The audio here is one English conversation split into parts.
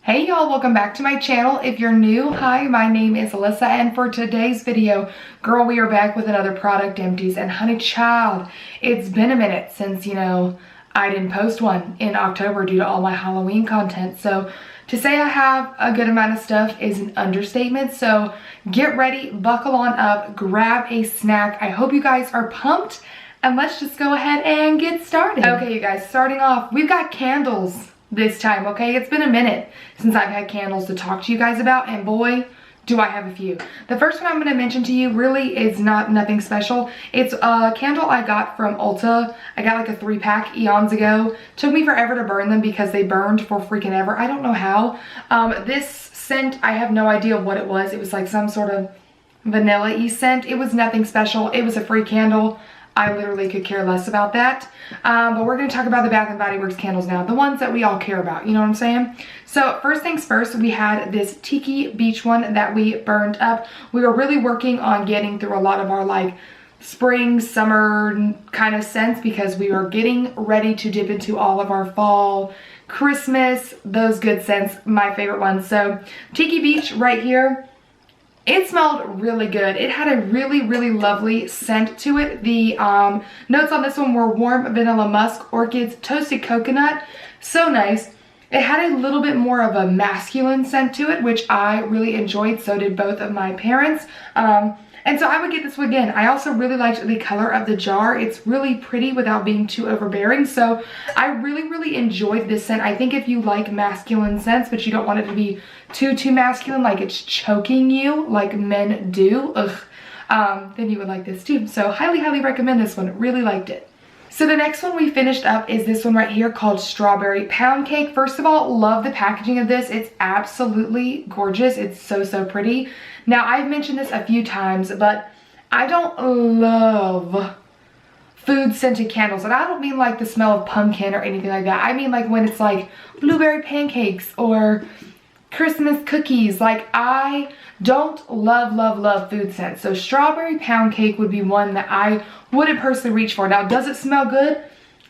Hey y'all, welcome back to my channel. If you're new, hi, my name is Alyssa, and for today's video, girl, we are back with another product, Empties. And honey child, it's been a minute since, I didn't post one in October due to all my Halloween content. So to say I have a good amount of stuff is an understatement. So get ready, buckle on up, grab a snack. I hope you guys are pumped, and let's just go ahead and get started. Okay, you guys, starting off, we've got candles this time, okay? It's been a minute since I've had candles to talk to you guys about, and boy, do I have a few. The first one I'm going to mention to you really is nothing special. It's a candle I got from Ulta. I got like a 3-pack eons ago. Took me forever to burn them because they burned for freaking ever. I don't know how. This scent, I have no idea what it was. It was like some sort of vanilla-y scent. It was nothing special. It was a free candle. I literally could care less about that. But we're going to talk about the Bath & Body Works candles now. The ones that we all care about. You know what I'm saying? So first things first, we had this Tiki Beach one that we burned up. We were really working on getting through a lot of our like spring, summer kind of scents because we were getting ready to dip into all of our fall, Christmas, those good scents, my favorite ones. So Tiki Beach right here. It smelled really good. It had a really, really lovely scent to it. The notes on this one were warm vanilla musk, orchids, toasted coconut. So nice. It had a little bit more of a masculine scent to it, which I really enjoyed. So did both of my parents. And so I would get this one again. I also really liked the color of the jar. It's really pretty without being too overbearing. So I really, really enjoyed this scent. I think if you like masculine scents, but you don't want it to be too masculine, like it's choking you like men do, then you would like this too. So highly, highly recommend this one. Really liked it. So the next one we finished up is this one right here called Strawberry Pound Cake. First of all, love the packaging of this. It's absolutely gorgeous. It's so pretty. Now, I've mentioned this a few times, but I don't love food scented candles. And I don't mean like the smell of pumpkin or anything like that. I mean like when it's like blueberry pancakes or Christmas cookies. Like I don't love food scents. So Strawberry Pound Cake would be one that I wouldn't personally reach for. Now, does it smell good?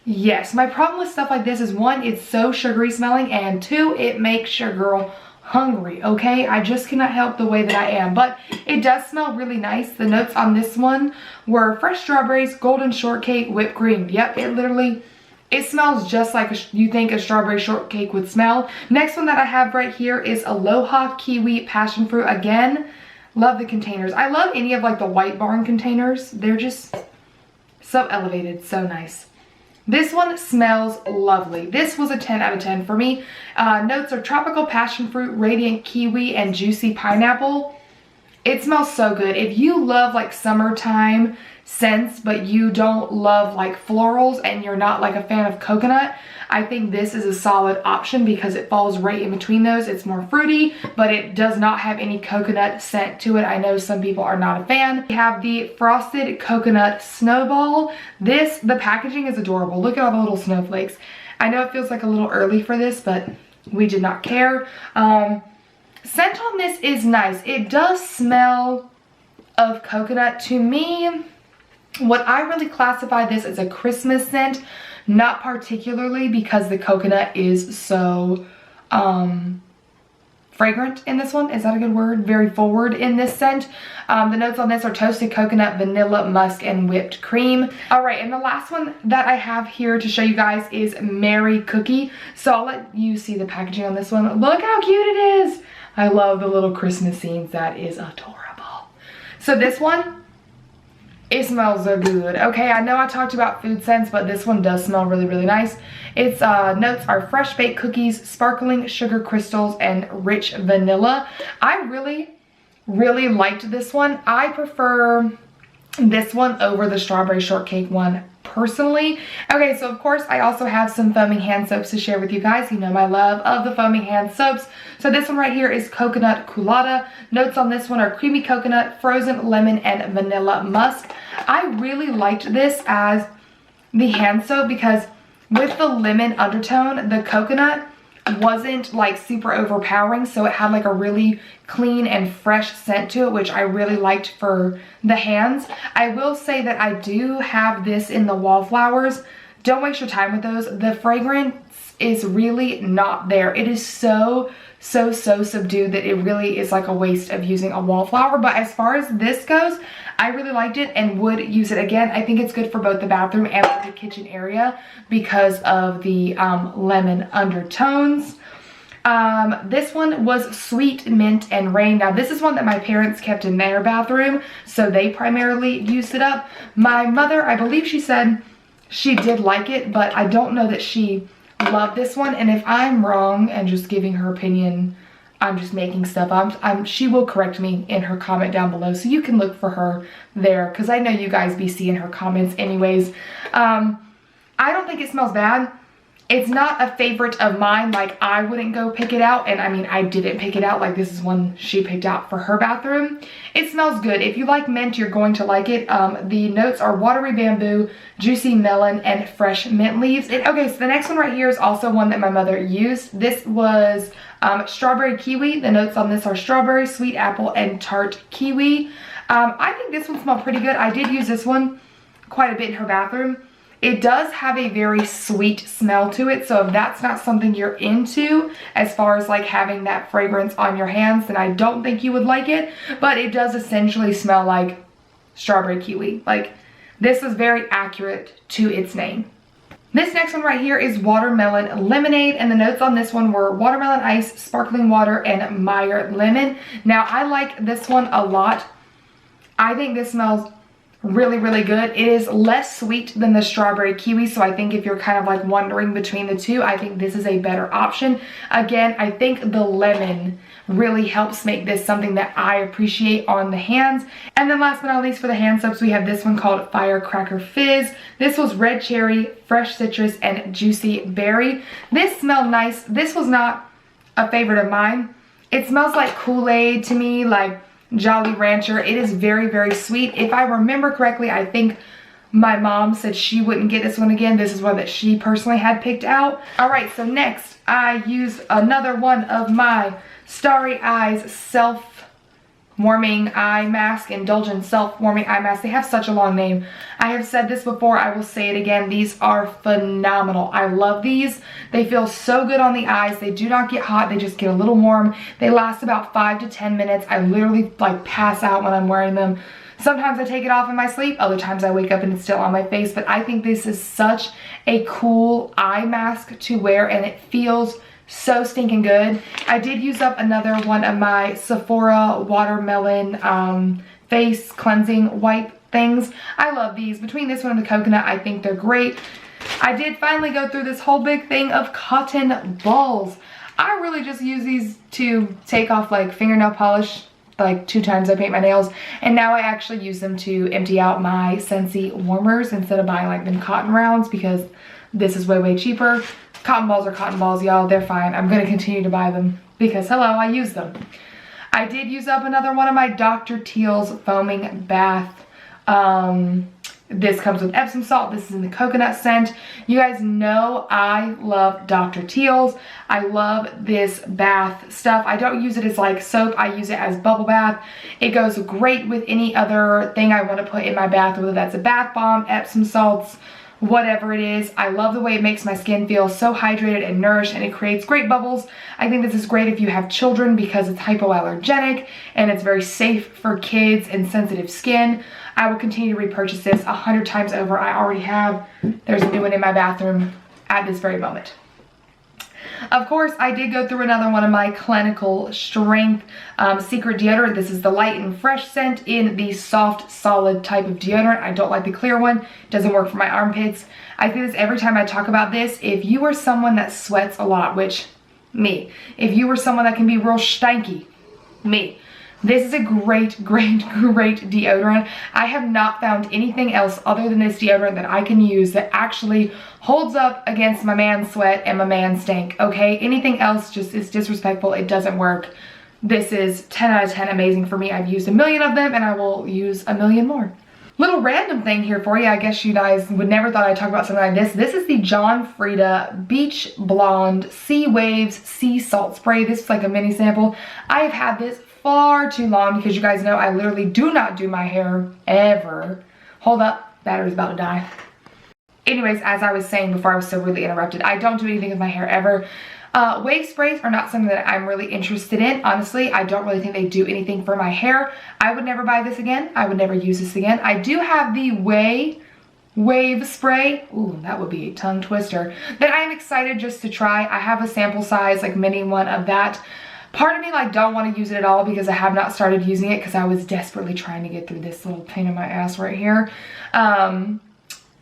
Yes. My problem with stuff like this is one, it's so sugary smelling, and two, it makes your girl hungry, okay? I just cannot help the way that I am, but it does smell really nice. The notes on this one were fresh strawberries, golden shortcake, whipped cream. Yep, it smells just like you think a strawberry shortcake would smell. Next one that I have right here is Aloha Kiwi Passionfruit. Again, love the containers. I love any of like the White Barn containers. They're just so elevated, so nice. This one smells lovely. This was a 10 out of 10 for me. Notes are tropical passion fruit, radiant kiwi, and juicy pineapple. It smells so good. If you love like summertime scents, but you don't love like florals and you're not like a fan of coconut, I think this is a solid option because it falls right in between those. It's more fruity, but it does not have any coconut scent to it. I know some people are not a fan. We have the Frosted Coconut Snowball. The packaging is adorable. Look at all the little snowflakes. I know it feels like a little early for this, but we did not care. Scent on this is nice. It does smell of coconut. To me, what I really classify this as a Christmas scent, not particularly because the coconut is so fragrant in this one. Is that a good word? Very forward in this scent. The notes on this are toasted coconut, vanilla, musk, and whipped cream. All right, and the last one that I have here to show you guys is Merry Cookie. So I'll let you see the packaging on this one. Look how cute it is. I love the little Christmas scenes. That is adorable. So this one, it smells so good. Okay, I know I talked about food scents, but this one does smell really, really nice. Its notes are fresh baked cookies, sparkling sugar crystals, and rich vanilla. I really, really liked this one. I prefer this one over the strawberry shortcake one personally. Okay, so of course I also have some foaming hand soaps to share with you guys. You know my love of the foaming hand soaps. So this one right here is Coconut Colada. Notes on this one are creamy coconut, frozen lemon, and vanilla musk. I really liked this as the hand soap because with the lemon undertone, the coconut wasn't like super overpowering, so it had like a really clean and fresh scent to it, which I really liked for the hands. I will say that I do have this in the Wallflowers. Don't waste your time with those. The fragrance is really not there. It is so subdued that it really is like a waste of using a wallflower. But as far as this goes, I really liked it and would use it again. I think it's good for both the bathroom and for the kitchen area because of the lemon undertones. This one was Sweet Mint and Rain. Now this is one that my parents kept in their bathroom, so they primarily used it up. My mother, I believe she said she did like it, but I don't know that she loved this one. And if I'm wrong and just giving her opinion, I'm just making stuff up, she will correct me in her comment down below, so you can look for her there because I know you guys be seeing her comments anyways. I don't think it smells bad. It's not a favorite of mine. Like, I wouldn't go pick it out, and I mean, I didn't pick it out. Like, this is one she picked out for her bathroom. It smells good. If you like mint, you're going to like it. The notes are watery bamboo, juicy melon, and fresh mint leaves. Okay, so the next one right here is also one that my mother used. This was strawberry kiwi. The notes on this are strawberry, sweet apple, and tart kiwi. I think this one smelled pretty good. I did use this one quite a bit in her bathroom. It does have a very sweet smell to it, so if that's not something you're into as far as like having that fragrance on your hands, then I don't think you would like it. But it does essentially smell like strawberry kiwi. Like, this is very accurate to its name. This next one right here is watermelon lemonade, and the notes on this one were watermelon ice, sparkling water, and Meyer lemon. Now I like this one a lot. I think this smells really good. It is less sweet than the strawberry kiwi, so I think if you're kind of like wondering between the two, I think this is a better option. Again, I think the lemon really helps make this something that I appreciate on the hands. And then last but not least, for the hand soaps, we have this one called Firecracker Fizz. This was red cherry, fresh citrus, and juicy berry. This smelled nice. This was not a favorite of mine. It smells like Kool-Aid to me, like Jolly Rancher. It is very sweet. If I remember correctly, I think my mom said she wouldn't get this one again. This is one that she personally had picked out. All right, so next I use another one of my Starry Eyes self-warming eye mask, Indulgent self-warming eye mask. They have such a long name. I have said this before, I will say it again. These are phenomenal. I love these. They feel so good on the eyes. They do not get hot. They just get a little warm. They last about 5 to 10 minutes. I literally like pass out when I'm wearing them. Sometimes I take it off in my sleep. Other times I wake up and it's still on my face. But I think this is such a cool eye mask to wear, and it feels so stinking good. I did use up another one of my Sephora watermelon face cleansing wipe things. I love these. Between this one and the coconut, I think they're great. I did finally go through this whole big thing of cotton balls. I really just use these to take off like fingernail polish like 2 times I paint my nails, and now I actually use them to empty out my Scentsy warmers instead of buying like them cotton rounds, because this is way cheaper. Cotton balls are cotton balls, y'all. They're fine. I'm going to continue to buy them because, hello, I use them. I did use up another one of my Dr. Teals foaming bath. This comes with Epsom salt. This is in the coconut scent. You guys know I love Dr. Teals. I love this bath stuff. I don't use it as like soap. I use it as bubble bath. It goes great with any other thing I want to put in my bath, whether that's a bath bomb, Epsom salts, whatever it is. I love the way it makes my skin feel so hydrated and nourished, and it creates great bubbles. I think this is great if you have children because it's hypoallergenic and it's very safe for kids and sensitive skin. I will continue to repurchase this 100 times over. I already have. There's a new one in my bathroom at this very moment. Of course, I did go through another one of my Clinical Strength Secret Deodorant. This is the light and fresh scent in the soft, solid type of deodorant. I don't like the clear one. It doesn't work for my armpits. I do this every time I talk about this. If you are someone that sweats a lot, which, me. If you are someone that can be real stanky, me. This is a great deodorant. I have not found anything else other than this deodorant that I can use that actually holds up against my man sweat and my man stank, okay? Anything else just is disrespectful. It doesn't work. This is 10 out of 10 amazing for me. I've used a million of them and I will use a million more. Little random thing here for you. I guess you guys would never thought I'd talk about something like this. This is the John Frieda Beach Blonde Sea Waves Sea Salt Spray. This is like a mini sample. I have had this far too long because you guys know I literally do not do my hair ever. Hold up, battery's about to die. anyways, as I was saying before I was so rudely interrupted, I don't do anything with my hair ever. Wave sprays are not something that I'm really interested in. Honestly, I don't really think they do anything for my hair. I would never buy this again. I would never use this again. I do have the wave spray. Ooh, that would be a tongue twister. That I am excited just to try. I have a sample size, like mini one of that. Part of me like don't want to use it at all because I have not started using it because I was desperately trying to get through this little pain in my ass right here.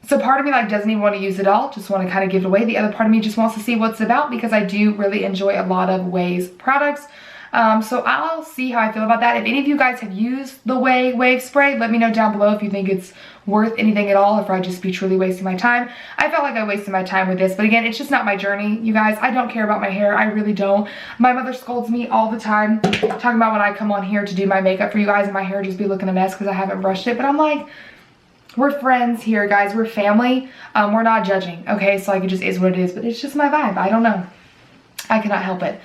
So part of me like doesn't even want to use it all, just want to kind of give it away. The other part of me just wants to see what's about because I do really enjoy a lot of Way's products. So I'll see how I feel about that. If any of you guys have used the wave spray, let me know down below if you think it's worth anything at all, if I just be truly wasting my time. I felt like I wasted my time with this, but again, it's just not my journey, you guys. I don't care about my hair. I really don't. My mother scolds me all the time, talking about when I come on here to do my makeup for you guys and my hair just be looking a mess because I haven't brushed it. But I'm like, we're friends here, guys. We're family. We're not judging, okay? So like it just is what it is, but it's just my vibe. I don't know. I cannot help it.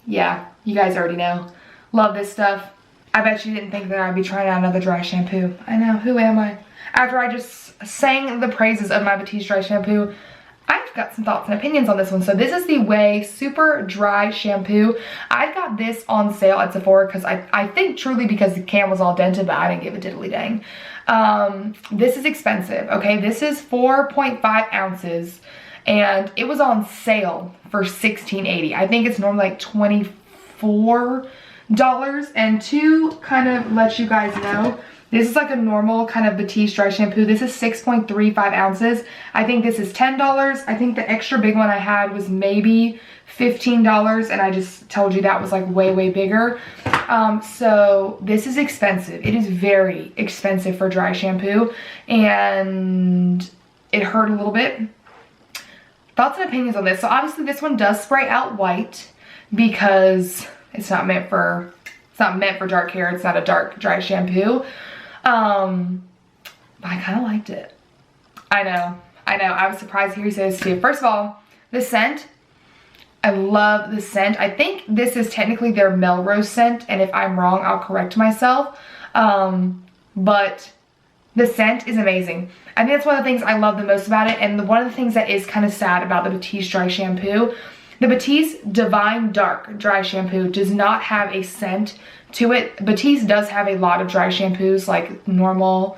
Yeah, you guys already know. Love this stuff. I bet you didn't think that I'd be trying out another dry shampoo. I know, who am I? After I just sang the praises of my Batiste Dry Shampoo, I've got some thoughts and opinions on this one. So this is the Way Super Dry Shampoo. I got this on sale at Sephora because I think truly because the can was all dented, but I didn't give a diddly dang. This is expensive, okay? This is 4.5 ounces and it was on sale for $16.80. I think it's normally like $24. And to kind of let you guys know, this is like a normal kind of Batiste Dry Shampoo. This is 6.35 ounces. I think this is $10. I think the extra big one I had was maybe $15, and I just told you that was like way bigger. So this is expensive. It is very expensive for dry shampoo, and it hurt a little bit. Thoughts and opinions on this. So obviously this one does spray out white because it's not meant for dark hair. It's not a dark dry shampoo. But I kind of liked it. I know. I was surprised to hear you say this too. First of all, the scent. I love the scent. I think this is technically their Melrose scent, and if I'm wrong, I'll correct myself. But the scent is amazing. I think that's one of the things I love the most about it, and one of the things that is kind of sad about the Batiste Dry Shampoo, the Batiste Divine Dark Dry Shampoo does not have a scent to it. Batiste does have a lot of dry shampoos, like normal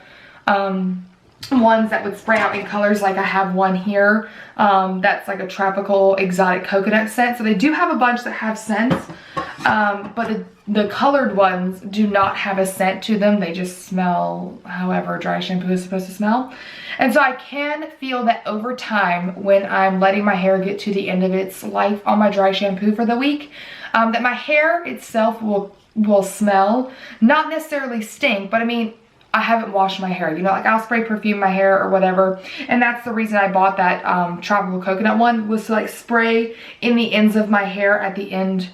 ones that would spray out in colors. Like I have one here that's like a tropical exotic coconut scent. So they do have a bunch that have scents, but the colored ones do not have a scent to them. They just smell however dry shampoo is supposed to smell. And so I can feel that over time, when I'm letting my hair get to the end of its life on my dry shampoo for the week, that my hair itself will smell, not necessarily stink, but I mean, I haven't washed my hair, you know, like I'll spray perfume in my hair or whatever. And that's the reason I bought that tropical coconut one, was to like spray in the ends of my hair at the end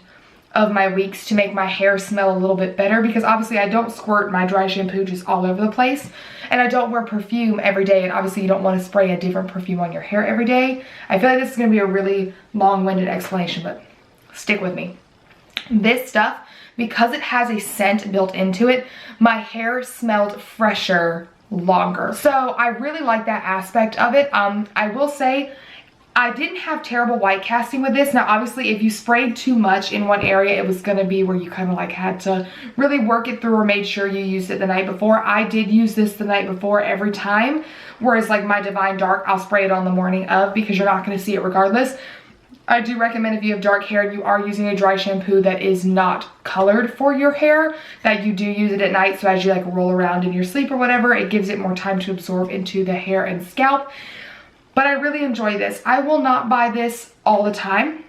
of my weeks to make my hair smell a little bit better, because obviously I don't squirt my dry shampoo just all over the place, and I don't wear perfume every day, and obviously you don't want to spray a different perfume on your hair every day. I feel like this is going to be a really long-winded explanation, but stick with me. This stuff, because it has a scent built into it, my hair smelled fresher longer. So I really like that aspect of it. I will say I didn't have terrible white casting with this. Now obviously if you sprayed too much in one area, it was going to be where you kind of like had to really work it through or made sure you used it the night before. I did use this the night before every time, whereas like my Divine Dark, I'll spray it on the morning of, because you're not going to see it regardless. I do recommend if you have dark hair and you are using a dry shampoo that is not colored for your hair, that you do use it at night, so as you like roll around in your sleep or whatever, it gives it more time to absorb into the hair and scalp. But I really enjoy this. I will not buy this all the time.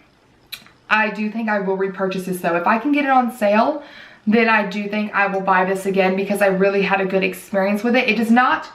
I do think I will repurchase this though. If I can get it on sale, then I do think I will buy this again, because I really had a good experience with it. It does not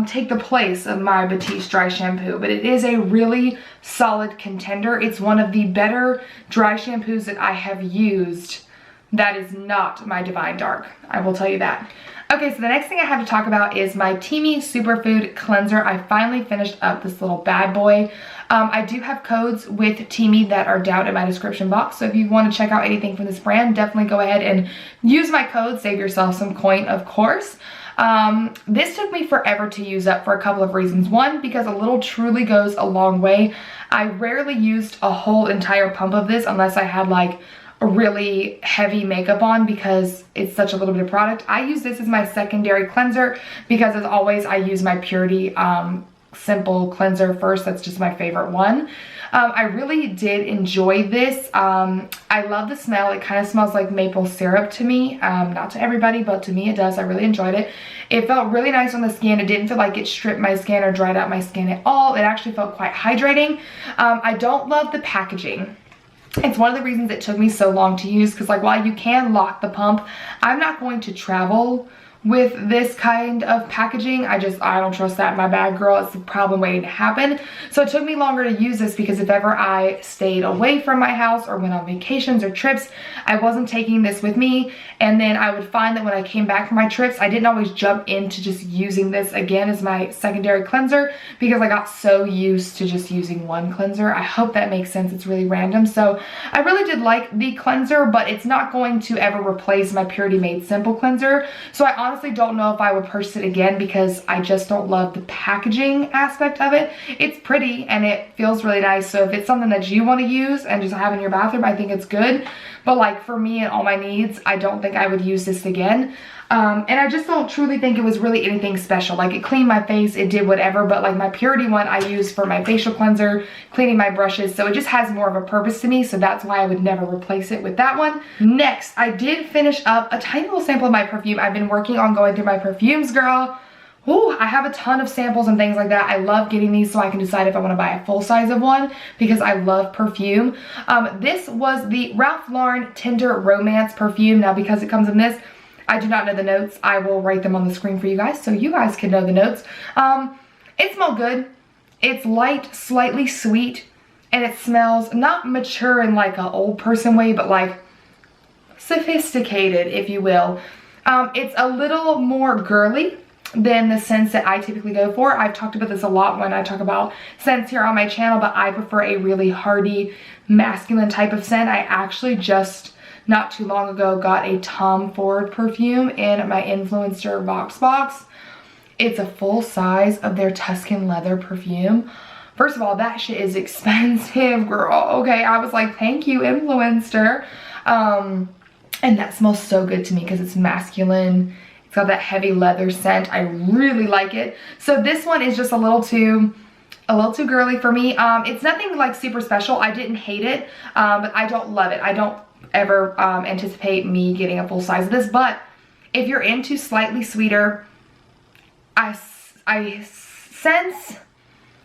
take the place of my Batiste Dry Shampoo, but it is a really solid contender. It's one of the better dry shampoos that I have used that is not my Divine Dark. I will tell you that. Okay, so the next thing I have to talk about is my Teami Superfood Cleanser. I finally finished up this little bad boy. I do have codes with Teami that are down in my description box, so if you want to check out anything from this brand, definitely go ahead and use my code. Save yourself some coin, of course. This took me forever to use up for a couple of reasons. One, because a little truly goes a long way. I rarely used a whole entire pump of this unless I had like a really heavy makeup on because it's such a little bit of product. I use this as my secondary cleanser because, as always, I use my Purity Simple Cleanser first. That's just my favorite one. I really did enjoy this. I love the smell. It kind of smells like maple syrup to me. Not to everybody, but to me it does. I really enjoyed it. It felt really nice on the skin. It didn't feel like it stripped my skin or dried out my skin at all. It actually felt quite hydrating. I don't love the packaging. It's one of the reasons it took me so long to use, because like while you can lock the pump, I'm not going to travel with this kind of packaging. I don't trust that in my bag, girl. It's a problem waiting to happen. So it took me longer to use this because if ever I stayed away from my house or went on vacations or trips, I wasn't taking this with me. And then I would find that when I came back from my trips, I didn't always jump into just using this again as my secondary cleanser because I got so used to just using one cleanser. I hope that makes sense. It's really random. So I really did like the cleanser, but it's not going to ever replace my Purity Made Simple cleanser. So I honestly don't know if I would purchase it again because I just don't love the packaging aspect of it. It's pretty and it feels really nice. So if it's something that you want to use and just have in your bathroom, I think it's good. But like for me and all my needs, I don't think I would use this again. And I just don't truly think it was really anything special. Like it cleaned my face, it did whatever, but like my Purity one I use for my facial cleanser, cleaning my brushes, so it just has more of a purpose to me, so that's why I would never replace it with that one. Next, I did finish up a tiny little sample of my perfume. I've been working on going through my perfumes, girl. Ooh, I have a ton of samples and things like that. I love getting these so I can decide if I want to buy a full size of one because I love perfume. This was the Ralph Lauren Tender Romance perfume. Now because it comes in this, I do not know the notes. I will write them on the screen for you guys so you guys can know the notes. It smells good. It's light, slightly sweet, and it smells not mature in like an old person way, but like sophisticated, if you will. It's a little more girly than the scents that I typically go for. I've talked about this a lot when I talk about scents here on my channel, but I prefer a really hearty, masculine type of scent. I actually just not too long ago got a Tom Ford perfume in my influencer Vox box. It's a full size of their Tuscan leather perfume. First of all, that shit is expensive, girl. Okay, I was like, thank you, influencer. And that smells so good to me because it's masculine. It's got that heavy leather scent. I really like it. So this one is just a little too girly for me. It's nothing like super special. I didn't hate it, but I don't love it. I don't ever anticipate me getting a full size of this, but if you're into slightly sweeter, I sense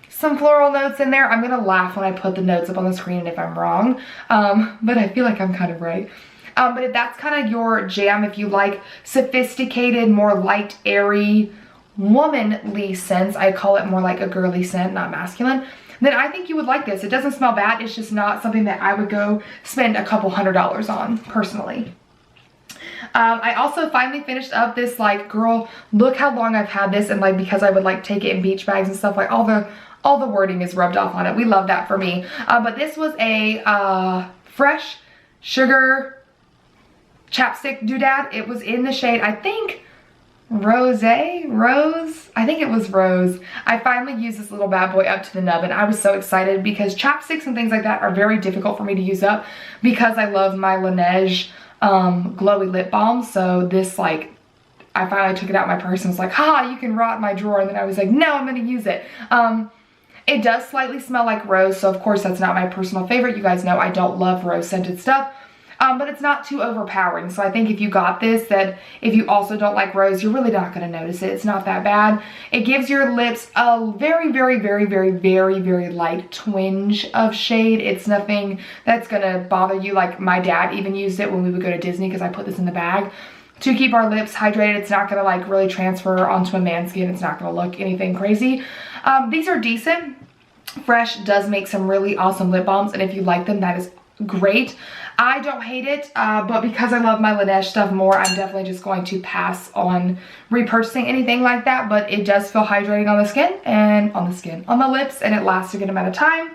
some floral notes in there. I'm gonna laugh when I put the notes up on the screen if I'm wrong, but I feel like I'm kind of right. But if that's kind of your jam, if you like sophisticated, more light, airy, womanly scents, I call it more like a girly scent, not masculine, then I think you would like this. It doesn't smell bad. It's just not something that I would go spend a couple $100s on personally. I also finally finished up this, like, girl, look how long I've had this, and like because I would like take it in beach bags and stuff, like all the wording is rubbed off on it. We love that for me. But this was a fresh sugar chapstick doodad. It was in the shade, I think, Rose? I think it was Rose. I finally used this little bad boy up to the nub and I was so excited because chapsticks and things like that are very difficult for me to use up because I love my Laneige glowy lip balm. So this, like, I finally took it out of my purse and was like, ha, you can rot my drawer. And then I was like, no, I'm gonna use it. It does slightly smell like rose, so of course that's not my personal favorite. You guys know I don't love rose scented stuff. But it's not too overpowering. So I think if you got this, that if you also don't like rose, you're really not going to notice it. It's not that bad. It gives your lips a very, very, very, very, very, very light twinge of shade. It's nothing that's going to bother you. Like my dad even used it when we would go to Disney because I put this in the bag to keep our lips hydrated. It's not going to like really transfer onto a man's skin. It's not going to look anything crazy. These are decent. Fresh does make some really awesome lip balms, and if you like them, that is great. I don't hate it, but because I love my Laneige stuff more, I'm definitely just going to pass on repurchasing anything like that, but it does feel hydrating on the skin and on the lips, and it lasts a good amount of time.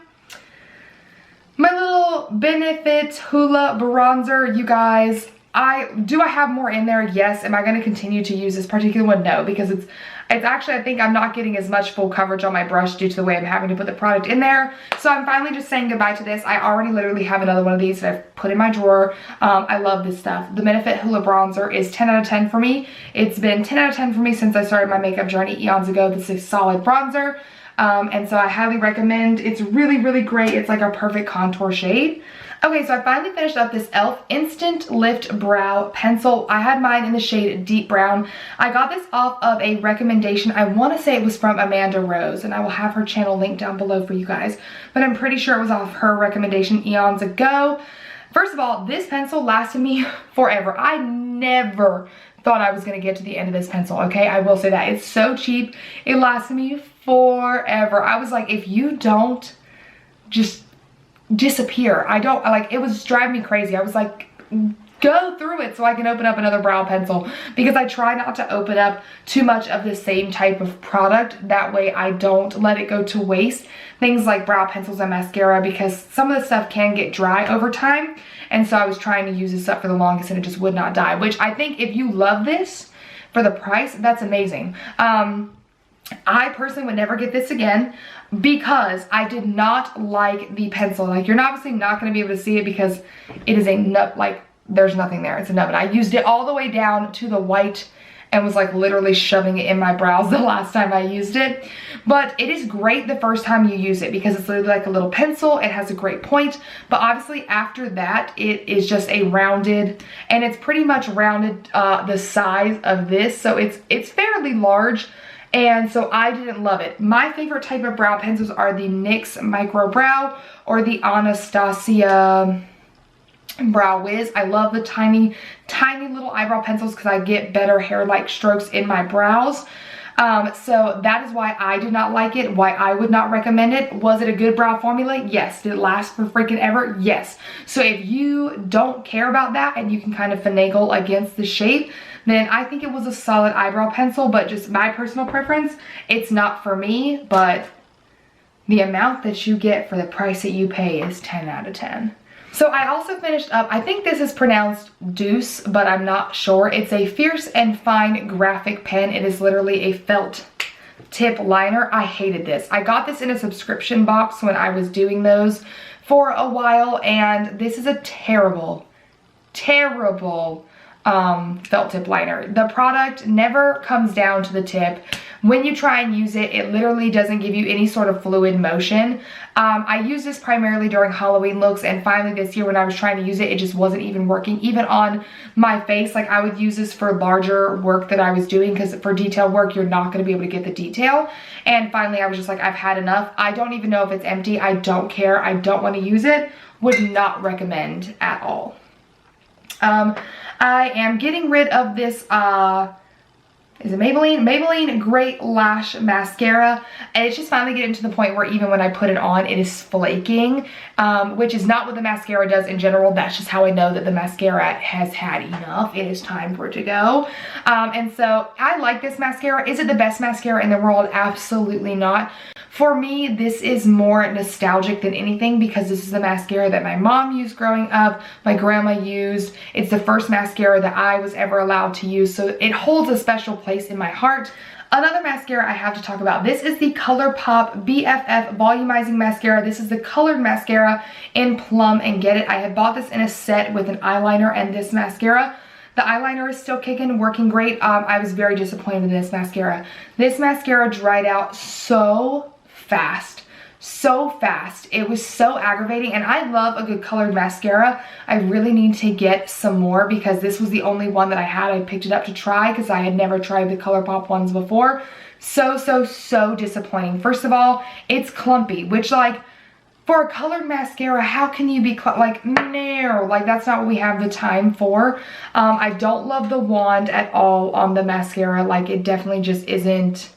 My little Benefit Hula bronzer, you guys, do I have more in there? Yes. Am I going to continue to use this particular one? No, because it's actually, I think I'm not getting as much full coverage on my brush due to the way I'm having to put the product in there. So I'm finally just saying goodbye to this. I already literally have another one of these that I've put in my drawer. I love this stuff. The Benefit Hula Bronzer is 10 out of 10 for me. It's been 10 out of 10 for me since I started my makeup journey eons ago. This is a solid bronzer. And so I highly recommend. It's really, really great. It's like a perfect contour shade. Okay, so I finally finished up this e.l.f. Instant Lift Brow Pencil. I had mine in the shade Deep Brown. I got this off of a recommendation. I want to say it was from Amanda Rose, and I will have her channel linked down below for you guys. But I'm pretty sure it was off her recommendation eons ago. First of all, this pencil lasted me forever. I never thought I was going to get to the end of this pencil, okay? I will say that. It's so cheap. It lasted me forever. I was like, if you don't just disappear, I don't, like, it was driving me crazy. I was like, go through it so I can open up another brow pencil, because I try not to open up too much of the same type of product. That way I don't let it go to waste. Things like brow pencils and mascara, because some of the stuff can get dry over time. And so I was trying to use this up for the longest and it just would not die, which I think if you love this for the price, that's amazing. I personally would never get this again because I did not like the pencil. Like, you're obviously not going to be able to see it because it is a nub, like, there's nothing there. It's a nub. And I used it all the way down to the white and was like literally shoving it in my brows the last time I used it. But it is great the first time you use it because it's literally like a little pencil. It has a great point. But obviously after that, it is just a rounded, and it's pretty much rounded the size of this. So it's fairly large. And so I didn't love it. My favorite type of brow pencils are the NYX Micro Brow or the Anastasia Brow Wiz. I love the tiny little eyebrow pencils because I get better hair-like strokes in my brows. So that is why I did not like it, why I would not recommend it. Was it a good brow formula? Yes. Did it last for freaking ever? Yes. So if you don't care about that and you can kind of finagle against the shape, then I think it was a solid eyebrow pencil, but just my personal preference, it's not for me. But the amount that you get for the price that you pay is 10 out of 10. So I also finished up, I think this is pronounced Deuce, but I'm not sure. It's a Fierce and Fine graphic pen. It is literally a felt tip liner. I hated this. I got this in a subscription box when I was doing those for a while, and this is a terrible, terrible felt tip liner. The product never comes down to the tip. When you try and use it, it literally doesn't give you any sort of fluid motion. I use this primarily during Halloween looks, and finally this year when I was trying to use it, it just wasn't even working. Even on my face, like I would use this for larger work that I was doing, because for detail work, you're not going to be able to get the detail. And finally I was just like, I've had enough. I don't even know if it's empty. I don't care. I don't want to use it. Would not recommend at all. I am getting rid of this, is it Maybelline? Maybelline Great Lash Mascara. And it's just finally getting to the point where even when I put it on, it is flaking, which is not what the mascara does in general. That's just how I know that the mascara has had enough. It is time for it to go. And so I like this mascara. Is it the best mascara in the world? Absolutely not. For me, this is more nostalgic than anything because this is the mascara that my mom used growing up, my grandma used. It's the first mascara that I was ever allowed to use, so it holds a special place in my heart. Another mascara I have to talk about, this is the Colourpop BFF Volumizing Mascara. This is the colored mascara in Plum and Get It. I had bought this in a set with an eyeliner and this mascara. The eyeliner is still kicking, working great. I was very disappointed in this mascara. This mascara dried out so fast. It was so aggravating, and I love a good colored mascara. I really need to get some more because this was the only one that I had. I picked it up to try because I had never tried the Colourpop ones before. So disappointing. First of all, it's clumpy, which, like, for a colored mascara, how can you be like, no, like that's not what we have the time for. I don't love the wand at all on the mascara. Like, it definitely just isn't.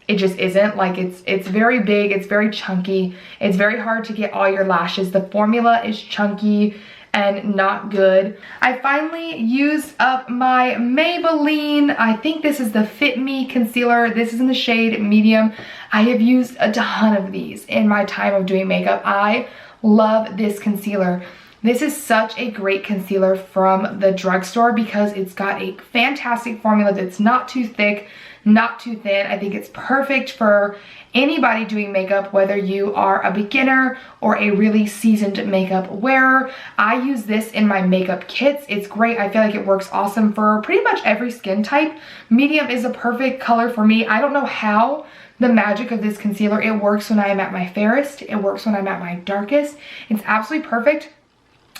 It just isn't. Like, it's very big, it's very chunky, it's very hard to get all your lashes. The formula is chunky and not good. I finally used up my Maybelline, I think this is the Fit Me concealer. This is in the shade medium. I have used a ton of these in my time of doing makeup. I love this concealer. This is such a great concealer from the drugstore because it's got a fantastic formula that's not too thick, not too thin. I think it's perfect for anybody doing makeup, whether you are a beginner or a really seasoned makeup wearer. I use this in my makeup kits. It's great. I feel like it works awesome for pretty much every skin type. Medium is a perfect color for me. I don't know how the magic of this concealer, it works when I am at my fairest. It works when I'm at my darkest. It's absolutely perfect.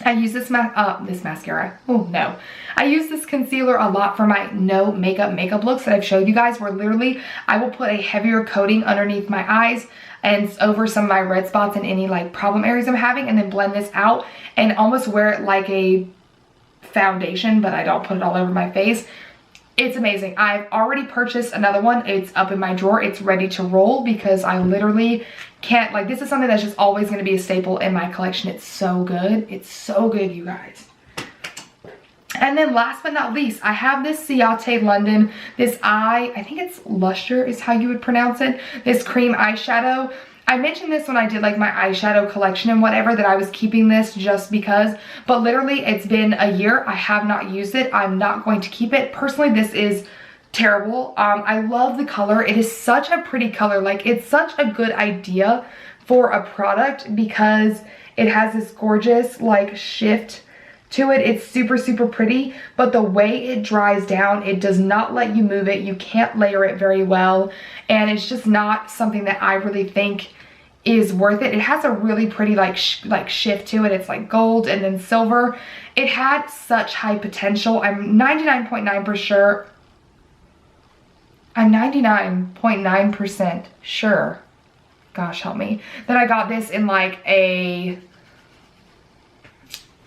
I use this mascara. Oh no. I use this concealer a lot for my no makeup looks that I've showed you guys, where literally I will put a heavier coating underneath my eyes and over some of my red spots and any like problem areas I'm having, and then blend this out and almost wear it like a foundation, but I don't put it all over my face. It's amazing. I've already purchased another one. It's up in my drawer. It's ready to roll because I literally can't, like, this is something that's just always going to be a staple in my collection. It's so good. It's so good, you guys. And then last but not least, I have this Ciate London, this I think it's Lustre is how you would pronounce it, this cream eyeshadow. I mentioned this when I did like my eyeshadow collection and whatever, that I was keeping this just because, but literally it's been a year. I have not used it. I'm not going to keep it. Personally, this is terrible. I love the color. It is such a pretty color. Like, it's such a good idea for a product because it has this gorgeous like shift to it. It's super, super pretty, but the way it dries down, it does not let you move it. You can't layer it very well, and it's just not something that I really think is worth it. It has a really pretty like shift to it. It's like gold and then silver. It had such high potential. I'm 99.9% sure. I'm 99.9% sure, gosh help me, that I got this in like a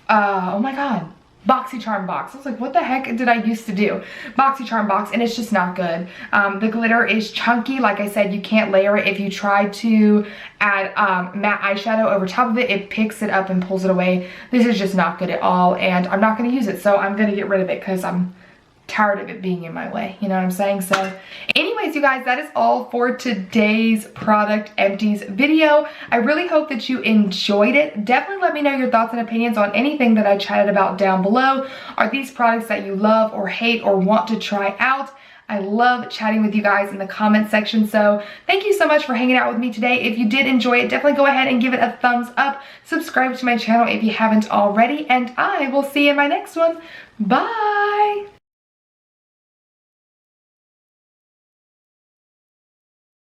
oh my god, BoxyCharm box. I was like, what the heck did I used to do? BoxyCharm box, and it's just not good. The glitter is chunky. Like I said, you can't layer it. If you try to add matte eyeshadow over top of it, it picks it up and pulls it away. This is just not good at all, and I'm not going to use it, so I'm going to get rid of it because I'm tired of it being in my way, you know what I'm saying? So anyways, you guys, that is all for today's product empties video. I really hope that you enjoyed it. Definitely let me know your thoughts and opinions on anything that I chatted about down below. Are these products that you love or hate or want to try out? I love chatting with you guys in the comment section. So thank you so much for hanging out with me today. If you did enjoy it, definitely go ahead and give it a thumbs up. Subscribe to my channel if you haven't already, and I will see you in my next one. Bye.